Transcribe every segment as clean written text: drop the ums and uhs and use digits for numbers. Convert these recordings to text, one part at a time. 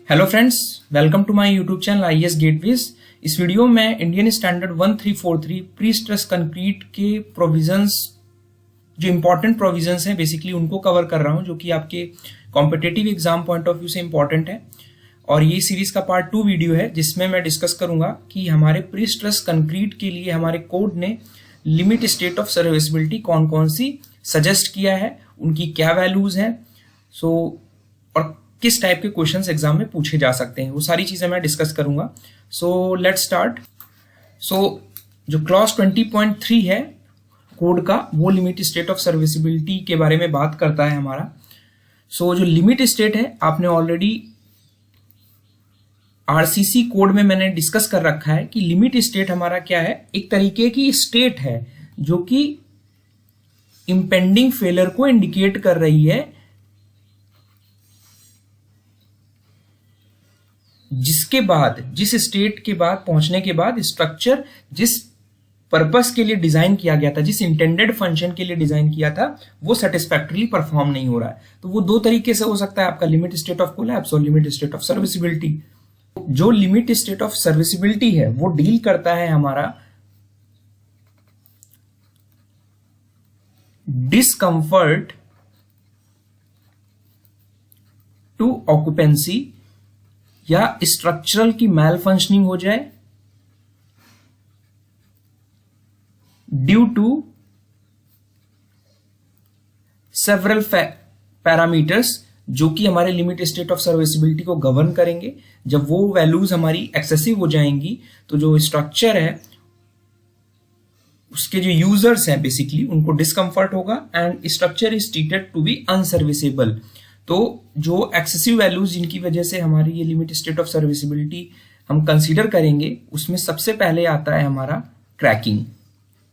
Hello friends, welcome to my YouTube channel IES-GATEWiz। इस video में Indian standard 1343 pre stress concrete के provisions, जो important provisions हैं basically उनको कवर कर रहा हूं, जो कि आपके competitive exam point of view से इंपॉर्टेंट है। और ये सीरीज का पार्ट 2 वीडियो है जिसमें मैं डिस्कस करूंगा कि हमारे प्री स्ट्रेस कंक्रीट के लिए हमारे कोड ने लिमिट स्टेट ऑफ सर्विसिबिलिटी कौन कौन सी सजेस्ट किया है, उनकी क्या वैल्यूज हैं, और किस टाइप के क्वेश्चंस एग्जाम में पूछे जा सकते हैं, वो सारी चीजें मैं डिस्कस करूंगा। So let's start. सो जो क्लॉज 20.3 है कोड का, वो लिमिट स्टेट ऑफ सर्विसिबिलिटी के बारे में बात करता है हमारा। सो जो लिमिट स्टेट है, आपने ऑलरेडी आरसीसी कोड में मैंने डिस्कस कर रखा है कि लिमिट स्टेट हमारा क्या है। एक तरीके की स्टेट है जो कि इंपेंडिंग फेलियर को इंडिकेट कर रही है, जिसके बाद, जिस स्टेट के बाद पहुंचने के बाद स्ट्रक्चर जिस पर्पस के लिए डिजाइन किया गया था, जिस इंटेंडेड फंक्शन के लिए डिजाइन किया था, वो सेटिस्फैक्टरली परफॉर्म नहीं हो रहा है। तो वो दो तरीके से हो सकता है, आपका लिमिट स्टेट ऑफ कोलैप्स और लिमिट स्टेट ऑफ सर्विसिबिलिटी। जो लिमिट स्टेट ऑफ सर्विसिबिलिटी है वो डील करता है हमारा डिस्कंफर्ट टू ऑक्यूपेंसी, या स्ट्रक्चरल की मैल फंक्शनिंग हो जाए ड्यू टू सेवरल पैरामीटर्स, जो कि हमारे लिमिट स्टेट ऑफ सर्विसिबिलिटी को गवर्न करेंगे। जब वो वैल्यूज हमारी एक्सेसिव हो जाएंगी तो जो स्ट्रक्चर है, उसके जो यूजर्स हैं बेसिकली, उनको डिस्कंफर्ट होगा and structure is treated to be unserviceable. तो जो एक्सेसिव वैल्यूज जिनकी वजह से हमारी ये लिमिट स्टेट ऑफ सर्विसिबिलिटी हम कंसीडर करेंगे, उसमें सबसे पहले आता है हमारा क्रैकिंग,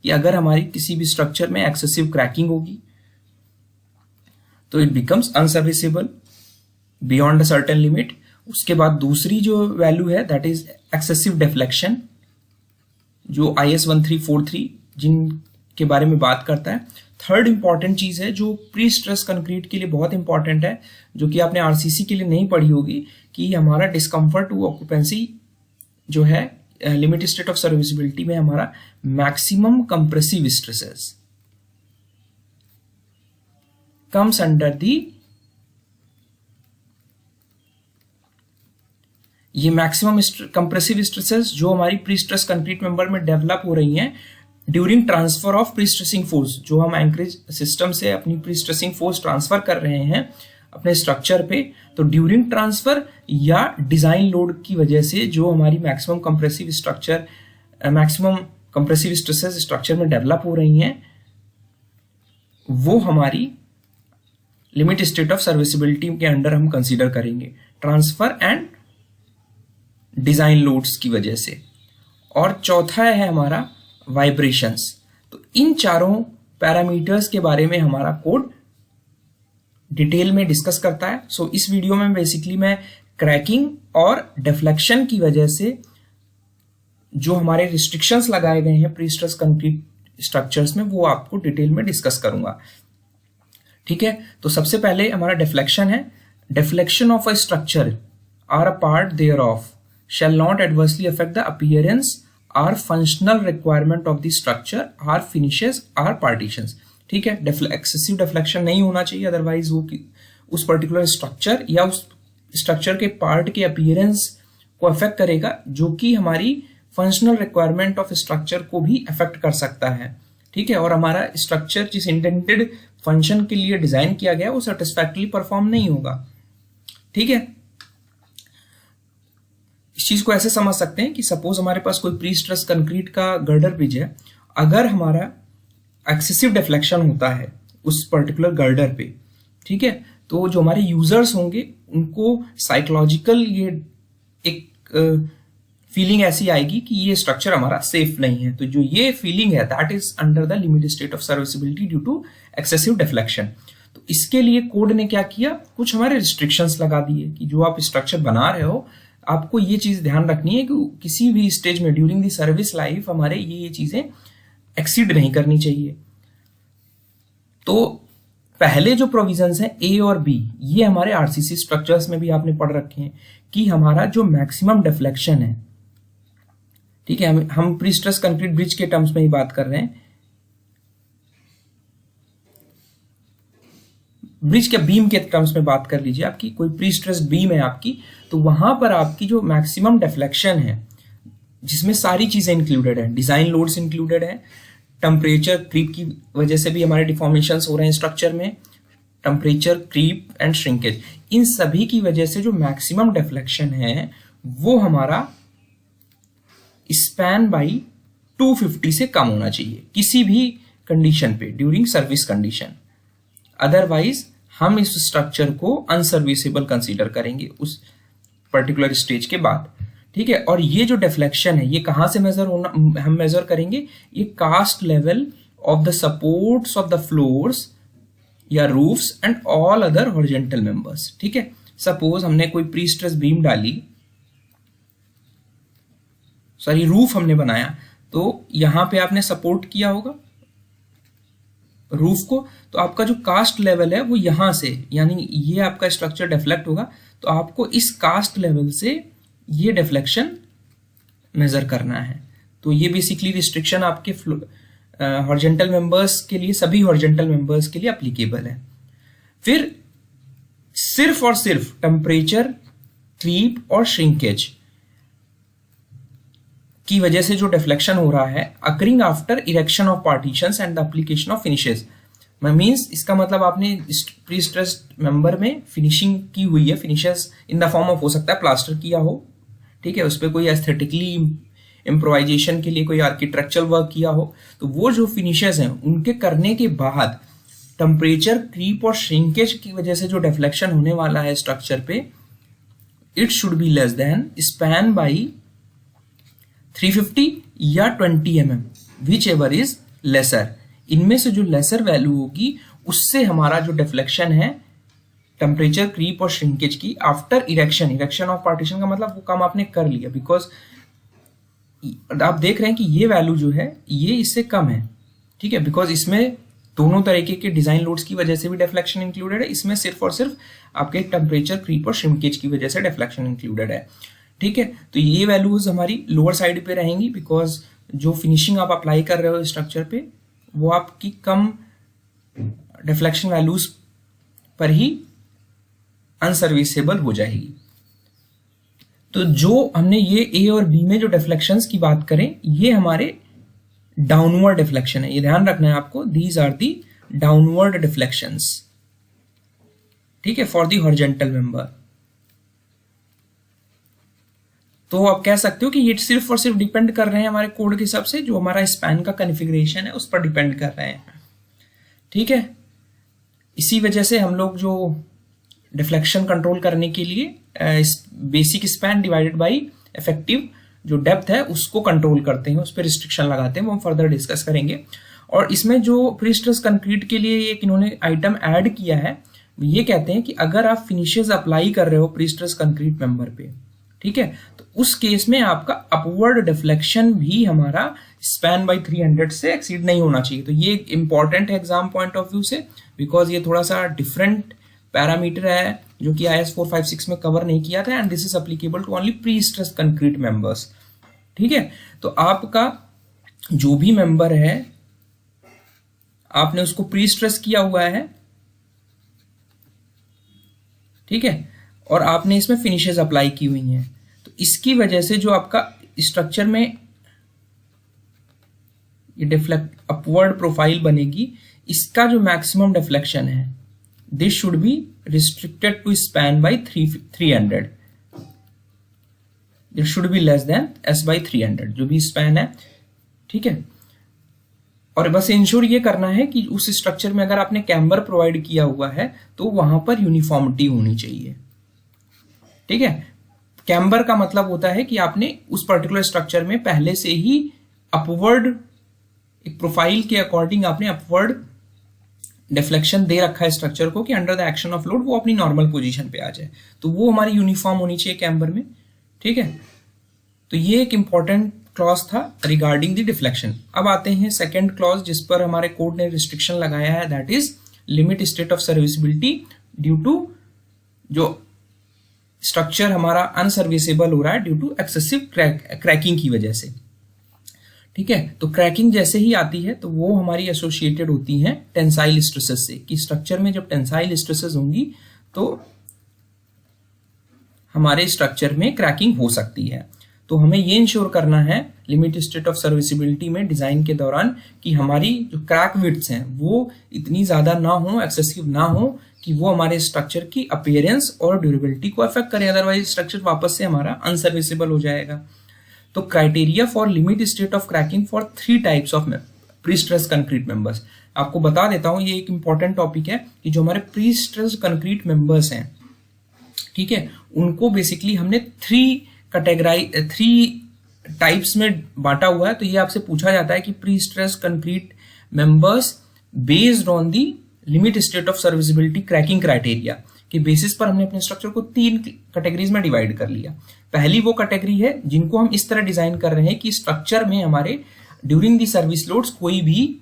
कि अगर हमारी किसी भी स्ट्रक्चर में एक्सेसिव क्रैकिंग होगी तो it becomes unserviceable beyond a certain limit. उसके बाद दूसरी जो वैल्यू है दैट इज एक्सेसिव डिफ्लेक्शन, जो IS1343 जिनके बारे में बात करता है। थर्ड इंपॉर्टेंट चीज है जो प्री स्ट्रेस कंक्रीट के लिए बहुत इंपॉर्टेंट है, जो कि आपने आरसीसी के लिए नहीं पढ़ी होगी, कि हमारा डिस्कंफर्ट टू ऑक्यूपेंसी जो है लिमिट स्टेट ऑफ सर्विसिबिलिटी में हमारा maximum compressive stresses comes under the, ये मैक्सिमम कंप्रेसिव स्ट्रेसेस जो हमारी प्री स्ट्रेस कंक्रीट मेंबर में डेवलप हो रही हैं during transfer of pre stressing force, जो हम एंकरेज सिस्टम से अपनी प्री स्ट्रेसिंग फोर्स ट्रांसफर कर रहे हैं अपने स्ट्रक्चर पे, तो ड्यूरिंग ट्रांसफर या डिजाइन लोड की वजह से जो हमारी मैक्सिमम कंप्रेसिव स्ट्रेसेस स्ट्रक्चर में डेवलप हो रही हैं, वो हमारी लिमिट स्टेट ऑफ सर्विसिबिलिटी के अंडर हम कंसीडर करेंगे, ट्रांसफर एंड डिजाइन लोड्स की वजह से। और चौथा है हमारा वाइब्रेशंस। तो इन चारों पैरामीटर्स के बारे में हमारा कोड डिटेल में डिस्कस करता है। सो इस वीडियो में बेसिकली मैं क्रैकिंग और डिफ्लेक्शन की वजह से जो हमारे रिस्ट्रिक्शंस लगाए गए हैं प्री स्ट्रेस कंक्रीट स्ट्रक्चर्स में, वो आपको डिटेल में डिस्कस करूंगा। ठीक है, तो सबसे पहले हमारा डिफ्लेक्शन है। Deflection of a structure or a part thereof shall not adversely affect the appearance or functional requirement of the structure or finishes or partitions। ठीक है, एक्सेसिव डिफ्लेक्शन नहीं होना चाहिए, अदरवाइज वो उस पर्टिकुलर स्ट्रक्चर या उस स्ट्रक्चर के पार्ट के अपीयरेंस को अफेक्ट करेगा, जो कि हमारी फंक्शनल रिक्वायरमेंट ऑफ स्ट्रक्चर को भी अफेक्ट कर सकता है। ठीक है, और हमारा स्ट्रक्चर जिस इंटेंडेड फंक्शन के लिए डिजाइन किया गया वो सेटिस्फैक्टरली परफॉर्म नहीं होगा। ठीक है, इस चीज को ऐसे समझ सकते हैं कि सपोज हमारे पास कोई प्री स्ट्रेस कंक्रीट का गर्डर ब्रिज है, अगर हमारा एक्सेसिव डिफ्लेक्शन होता है उस पर्टिकुलर गर्डर पे, ठीक है, तो जो हमारे यूजर्स होंगे उनको साइकोलॉजिकल ये एक फीलिंग ऐसी आएगी कि ये स्ट्रक्चर हमारा सेफ नहीं है। तो जो ये फीलिंग है that is under the limit state of serviceability due to excessive deflection. तो इसके लिए कोड ने क्या किया, कुछ हमारे रिस्ट्रिक्शंस लगा दिए कि जो आप स्ट्रक्चर बना रहे हो, आपको ये चीज ध्यान रखनी है कि किसी भी स्टेज में ड्यूरिंग दी सर्विस लाइफ हमारे ये चीजें एक्सीड नहीं करनी चाहिए। तो पहले जो प्रोविजंस हैं ए और बी, ये हमारे आरसीसी स्ट्रक्चर्स में भी आपने पढ़ रखे हैं कि हमारा जो मैक्सिमम डिफ्लेक्शन है, ठीक है, हम प्रीस्ट्रेस कंक्रीट ब्रिज के टर्म्स में ही बात कर रहे हैं, ब्रिज के बीम के टर्म्स में बात कर लीजिए, आपकी कोई प्रीस्ट्रेस्ड बीम है आपकी, तो वहां पर आपकी जो मैक्सिमम डिफ्लेक्शन है, जिसमें सारी चीजें इंक्लूडेड है, डिजाइन लोड्स इंक्लूडेड है, टेम्परेचर क्रीप की वजह से भी हमारे डिफॉर्मेशंस हो रहे हैं स्ट्रक्चर में, टेम्परेचर क्रीप एंड श्रिंकेज, इन सभी की वजह से जो मैक्सिमम डिफ्लेक्शन है वो हमारा स्पैन बाई 250 से कम होना चाहिए किसी भी कंडीशन पे ड्यूरिंग सर्विस कंडीशन, अदरवाइज हम इस स्ट्रक्चर को अनसर्विसेबल कंसीडर करेंगे उस पर्टिकुलर स्टेज के बाद, ठीक है। और ये जो डिफ्लेक्शन है ये कहां से मेजर होना, हम मेजर करेंगे, ये cast level of the supports of the floors या roofs and all other horizontal members, ठीक है। सपोज हमने कोई प्रीस्ट्रेस बीम डाली, सॉरी रूफ हमने बनाया, तो यहां पे आपने सपोर्ट किया होगा रूफ को, तो आपका जो कास्ट लेवल है वो यहां से, यानी ये आपका स्ट्रक्चर डिफ्लेक्ट होगा, तो आपको इस कास्ट लेवल से ये डिफ्लेक्शन मेजर करना है। तो ये बेसिकली रिस्ट्रिक्शन आपके हॉरिजॉन्टल मेंबर्स के लिए, सभी हॉरिजॉन्टल मेंबर्स के लिए एप्लीकेबल है। फिर सिर्फ और सिर्फ टेम्परेचर क्रीप और श्रिंकेज की वजह से जो डिफ्लेक्शन हो रहा है occurring after erection of partitions and the application of finishes, means इसका मतलब आपने प्रीस्ट्रेस्ड मेंबर में फिनिशिंग की हुई है, finishes in the form of हो सकता है प्लास्टर किया हो, ठीक है, उस पर कोई एस्थेटिकली इम्प्रोवाइजेशन के लिए कोई आर्किटेक्चरल वर्क किया हो, तो वो जो फिनिशेस हैं उनके करने के बाद टेम्परेचर क्रीप और श्रिंकेज की वजह से जो डिफ्लेक्शन होने वाला है स्ट्रक्चर पे, it should be less then span by 350 या 20 mm, which ever is lesser. इनमें से जो लेसर वैल्यू होगी उससे हमारा जो डिफ्लेक्शन है टेम्परेचर क्रीप और श्रिंकेज की आफ्टर इरेक्शन ऑफ पार्टीशन का मतलब वो काम आपने कर लिया, बिकॉज आप देख रहे हैं कि ये वैल्यू जो है ये इससे कम है, ठीक है, बिकॉज इसमें दोनों तरीके के डिजाइन लोड्स की वजह से भी डिफ्लेक्शन इंक्लूडेड है, इसमें सिर्फ और सिर्फ आपके टेम्परेचर क्रीप और श्रिंकेज की वजह से डिफ्लेक्शन इंक्लूडेड है, ठीक है। तो ये वैल्यूज हमारी लोअर साइड पे रहेंगी, बिकॉज जो फिनिशिंग आप अप्लाई कर रहे हो स्ट्रक्चर पे वो आपकी कम डिफ्लेक्शन वैल्यूज पर ही अनसर्विसेबल हो जाएगी। तो जो हमने ये ए और बी में जो डिफ्लेक्शंस की बात करें, ये हमारे डाउनवर्ड डिफ्लेक्शन है, ये ध्यान रखना है आपको, these are the downward deflections, ठीक है, फॉर दी हॉरिजॉन्टल मेंबर। तो आप कह सकते हो कि ये सिर्फ और सिर्फ डिपेंड कर रहे हैं हमारे कोड के हिसाब से, जो हमारा स्पैन का कॉन्फ़िगरेशन है उस पर डिपेंड कर रहे हैं, ठीक है। इसी वजह से हम लोग जो डिफ्लेक्शन कंट्रोल करने के लिए basic span divided by effective जो डेप्थ है उसको कंट्रोल करते हैं, उस पर रिस्ट्रिक्शन लगाते हैं, वो हम फर्दर डिस्कस करेंगे। और इसमें जो प्रीस्ट्रेस कंक्रीट के लिए एक इन्होंने आइटम ऐड किया है, ये कहते हैं कि अगर आप फिनिशेस अप्लाई कर रहे हो प्रीस्ट्रेस कंक्रीट मेंबर पे, ठीक है, तो उस केस में आपका अपवर्ड डिफ्लेक्शन भी हमारा स्पैन बाय 300 से एक्सीड नहीं होना चाहिए। तो ये इंपॉर्टेंट है एग्जाम पॉइंट ऑफ व्यू से, बिकॉज ये थोड़ा सा डिफरेंट पैरामीटर है जो कि IS-456 में कवर नहीं किया था, and this is applicable to only prestress concrete members, ठीक है। तो आपका जो भी मेंबर है आपने उसको प्री-स्ट्रेस किया हुआ है, ठीक है, और आपने इसमें फिनिशेस अप्लाई की हुई हैं, तो इसकी वजह से जो आपका स्ट्रक्चर में ये डिफ्लेक्ट अपवर्ड प्रोफाइल बनेगी, इसका जो मैक्सिमम डिफ्लेक्शन है this should be restricted to span by 300, this should be less than S/300 जो भी स्पैन है, ठीक है। और बस इंश्योर ये करना है कि उस स्ट्रक्चर में अगर आपने कैम्बर प्रोवाइड किया हुआ है तो वहां पर यूनिफॉर्मिटी होनी चाहिए, ठीक है। कैम्बर का मतलब होता है कि आपने उस पर्टिकुलर स्ट्रक्चर में पहले से ही अपवर्ड एक प्रोफाइल के अकॉर्डिंग आपने अपवर्ड डिफ्लेक्शन दे रखा है स्ट्रक्चर को कि under the action of load वो अपनी नॉर्मल पोजीशन पे आ जाए, तो वो हमारी यूनिफॉर्म होनी चाहिए कैम्बर में, ठीक है। तो ये एक इंपॉर्टेंट क्लॉज था रिगार्डिंग द डिफ्लेक्शन। अब आते हैं सेकेंड क्लॉज जिस पर हमारे कोड ने रिस्ट्रिक्शन लगाया है, that is limit state of serviceability due to जो स्ट्रक्चर हमारा अनसर्विसेबल हो रहा है ड्यू टू एक्सेसिव क्रैकिंग की वजह से। ठीक है, तो क्रैकिंग जैसे ही आती है तो वो हमारी एसोसिएटेड होती हैं टेंसाइल स्ट्रेसेस से, कि स्ट्रक्चर में जब टेंसाइल स्ट्रेसेस होंगी तो हमारे स्ट्रक्चर में क्रैकिंग हो सकती है। तो हमें ये इंश्योर करना है लिमिट स्टेट ऑफ सर्विसिबिलिटी में डिजाइन के दौरान कि हमारी जो क्रैक विड्थ्स हैं वो इतनी ज्यादा ना हो, एक्सेसिव ना हो कि वो हमारे स्ट्रक्चर की अपीयरेंस और ड्यूरेबिलिटी को अफेक्ट करे, अदरवाइज स्ट्रक्चर वापस से हमारा अनसर्विसेबल हो जाएगा। तो criteria for limit state of cracking for 3 types of prestressed concrete members. आपको बता देता हूं, ये एक इंपॉर्टेंट टॉपिक है कि जो हमारे प्री-स्ट्रेस्ड कंक्रीट मेंबर्स हैं, ठीक है, उनको बेसिकली हमने 3 टाइप्स में बांटा हुआ है। तो ये आपसे पूछा जाता है कि prestressed concrete members based on the limit state of serviceability cracking criteria के बेसिस पर हमने अपने स्ट्रक्चर को 3 कैटेगरीज में डिवाइड कर लिया। पहली वो कैटेगरी है जिनको हम इस तरह डिजाइन कर रहे हैं कि स्ट्रक्चर में हमारे ड्यूरिंग दी सर्विस लोड्स कोई भी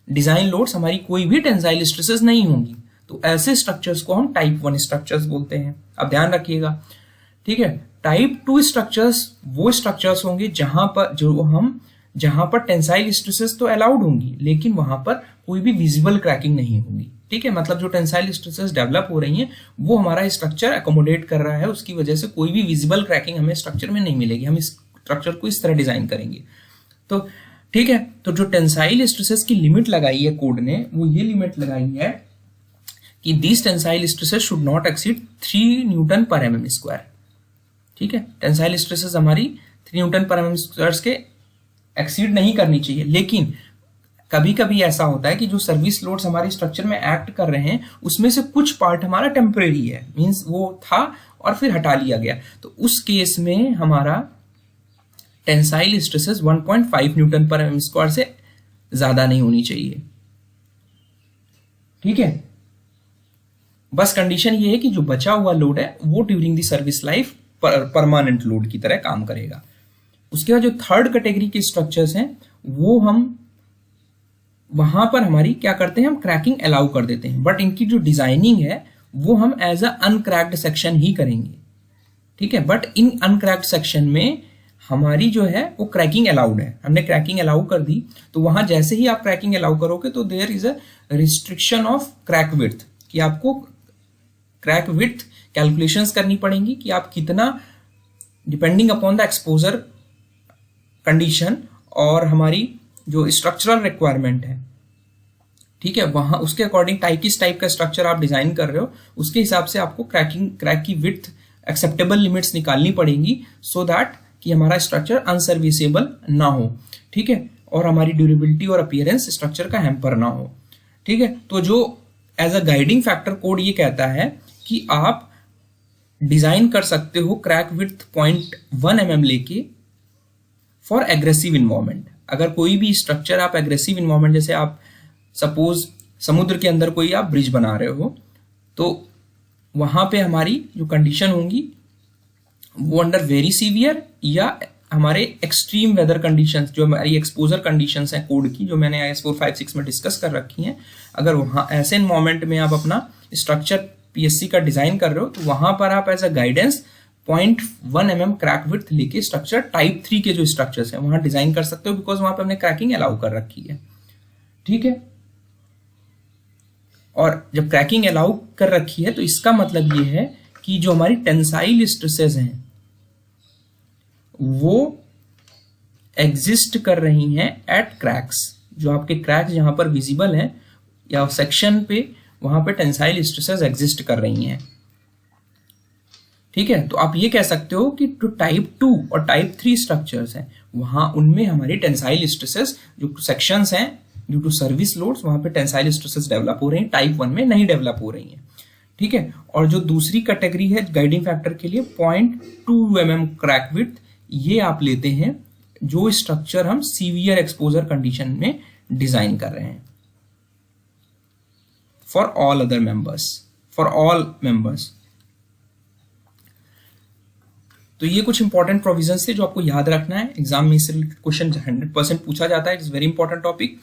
डिजाइन लोड्स हमारी कोई भी टेंसाइल स्ट्रेसेस नहीं होंगी। तो ऐसे स्ट्रक्चर्स को हम टाइप 1 स्ट्रक्चर्स बोलते हैं। अब ध्यान रखिएगा, ठीक है। टाइप 2 स्ट्रक्चर्स वो स्ट्रक्चर्स होंगे जहां पर टेंसाइल स्ट्रेसेस तो अलाउड होंगी लेकिन वहां पर कोई भी विजिबल क्रैकिंग नहीं होगी। ठीक है, मतलब जो टेंसाइल स्ट्रेसेस डेवलप हो रही हैं वो हमारा स्ट्रक्चर अकोमोडेट कर रहा है, उसकी वजह से कोई भी विजिबल क्रैकिंग हमें स्ट्रक्चर में नहीं मिलेगी। हम इस स्ट्रक्चर को इस तरह डिजाइन करेंगे। तो ठीक है, तो जो टेंसाइल स्ट्रेसेस की लिमिट लगाई है कोड ने, वो ये लिमिट लगाई है कि these tensile stresses should not exceed 3 Newton पर mm स्क्वायर। ठीक है, टेंसाइल स्ट्रेसेस हमारी 3 न्यूटन पर mm स्क्वायर के एक्सीड नहीं करनी चाहिए। लेकिन कभी कभी ऐसा होता है कि जो सर्विस लोड्स हमारे स्ट्रक्चर में एक्ट कर रहे हैं उसमें से कुछ पार्ट हमारा टेम्परेरी है, मींस वो था और फिर हटा लिया गया। तो उस केस में हमारा टेंसाइल स्ट्रेसेस 1.5 न्यूटन पर mm स्क्वायर से ज्यादा नहीं होनी चाहिए। ठीक है, बस कंडीशन ये है कि जो बचा हुआ लोड है वो during the service life permanent load की तरह काम करेगा। उसके बाद जो थर्ड कैटेगरी के स्ट्रक्चर्स हैं वो हम वहां पर हमारी क्या करते हैं, हम क्रैकिंग अलाउ कर देते हैं, बट इनकी जो डिजाइनिंग है वो हम एज अ अनक्रैक्ड सेक्शन ही करेंगे। ठीक है, बट इन अनक्रैक्ड सेक्शन में हमारी जो है वो क्रैकिंग अलाउड है। हमने क्रैकिंग अलाउ कर दी तो वहां जैसे ही आप क्रैकिंग अलाउ करोगे तो there is a restriction of crack width, कि आपको क्रैक विड्थ कैलकुलेशंस करनी पड़ेंगी कि आप कितना, depending upon the exposure condition और हमारी जो स्ट्रक्चरल रिक्वायरमेंट है, ठीक है, वहां उसके अकॉर्डिंग किस टाइप का स्ट्रक्चर आप डिजाइन कर रहे हो उसके हिसाब से आपको क्रैक की विड्थ एक्सेप्टेबल लिमिट्स निकालनी पड़ेंगी, सो दैट कि हमारा स्ट्रक्चर अनसर्विसेबल ना हो। ठीक है, और हमारी ड्यूरेबिलिटी और अपीयरेंस स्ट्रक्चर का हैम्पर ना हो। ठीक है, तो जो as a guiding factor code ये कहता है कि आप डिजाइन कर सकते हो क्रैक विड्थ 0.1 mm लेके फॉर एग्रेसिव इन्वायरमेंट। अगर कोई भी स्ट्रक्चर आप एग्रेसिव इन्वायरमेंट, जैसे आप सपोज समुद्र के अंदर कोई आप ब्रिज बना रहे हो, तो वहां पे हमारी जो कंडीशन होंगी वो अंडर वेरी सीवियर या हमारे एक्सट्रीम वेदर कंडीशंस, जो हमारी एक्सपोजर कंडीशंस हैं कोड की, जो मैंने IS-456 में डिस्कस कर रखी हैं, अगर वहां ऐसे इन्वायरमेंट में आप अपना स्ट्रक्चर PSC का डिजाइन कर रहे हो तो वहां पर आप as a guidance 0.1 mm crack width लेके स्ट्रक्चर टाइप 3 के जो स्ट्रक्चर्स हैं वहां डिजाइन कर सकते हो, बिकॉज वहां पे हमने क्रैकिंग अलाउ कर रखी है। ठीक है, और जब क्रैकिंग अलाउ कर रखी है तो इसका मतलब ये है कि जो हमारी टेंसाइल स्ट्रेसेस हैं वो एग्जिस्ट कर रही हैं एट क्रैक्स। जो आपके क्रैक्स जहां पर विजिबल हैं या सेक्शन पे, वहां पे टेंसाइल स्ट्रेसेस एग्जिस्ट कर रही हैं। ठीक है, तो आप ये कह सकते हो कि जो टाइप 2 और टाइप 3 स्ट्रक्चर्स हैं वहां उनमें हमारी टेंसाइल स्ट्रेसेस जो सेक्शंस हैं ड्यू टू सर्विस लोड्स वहां पे टेंसाइल स्ट्रेसेस डेवलप हो रही हैं, टाइप 1 में नहीं डेवलप हो रही हैं। ठीक है, और जो दूसरी कैटेगरी है गाइडिंग फैक्टर के लिए 0.2 mm क्रैक विड्थ, ये आप लेते हैं जो स्ट्रक्चर हम सीवियर एक्सपोजर कंडीशन में डिजाइन कर रहे हैं for all other members, for all members. तो ये कुछ इंपॉर्टेंट प्रोविजंस थे जो आपको याद रखना है। एग्जाम में इससे क्वेश्चन 100% पूछा जाता है, इट्स वेरी इंपॉर्टेंट टॉपिक।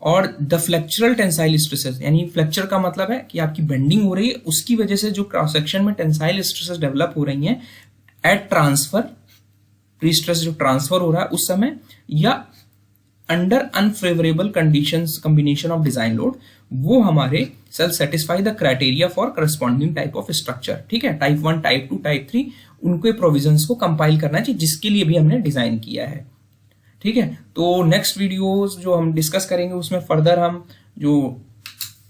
और द फ्लेक्चरल टेंसाइल स्ट्रेसेस, यानी फ्लेक्चर का मतलब है कि आपकी बेंडिंग हो रही है, उसकी वजह से जो क्रॉस सेक्शन में टेंसाइल स्ट्रेसेस डेवलप हो रही हैं एट ट्रांसफर, प्री स्ट्रेस जो ट्रांसफर हो रहा है उस समय, या under unfavourable conditions combination of design load, वो हमारे self satisfy the criteria for corresponding type of structure. ठीक है, टाइप 1, टाइप 2, टाइप 3 उनके प्रोविजंस को कंपाइल करना चाहिए जिसके लिए भी हमने डिजाइन किया है। ठीक है, तो नेक्स्ट वीडियोस जो हम डिस्कस करेंगे उसमें फर्दर हम जो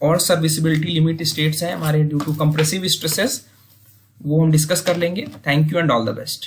और सर्विसिबिलिटी लिमिट स्टेट्स हैं हमारे ड्यू टू कंप्रेसिव स्ट्रेसेस वो हम डिस्कस कर लेंगे। Thank you and all the best.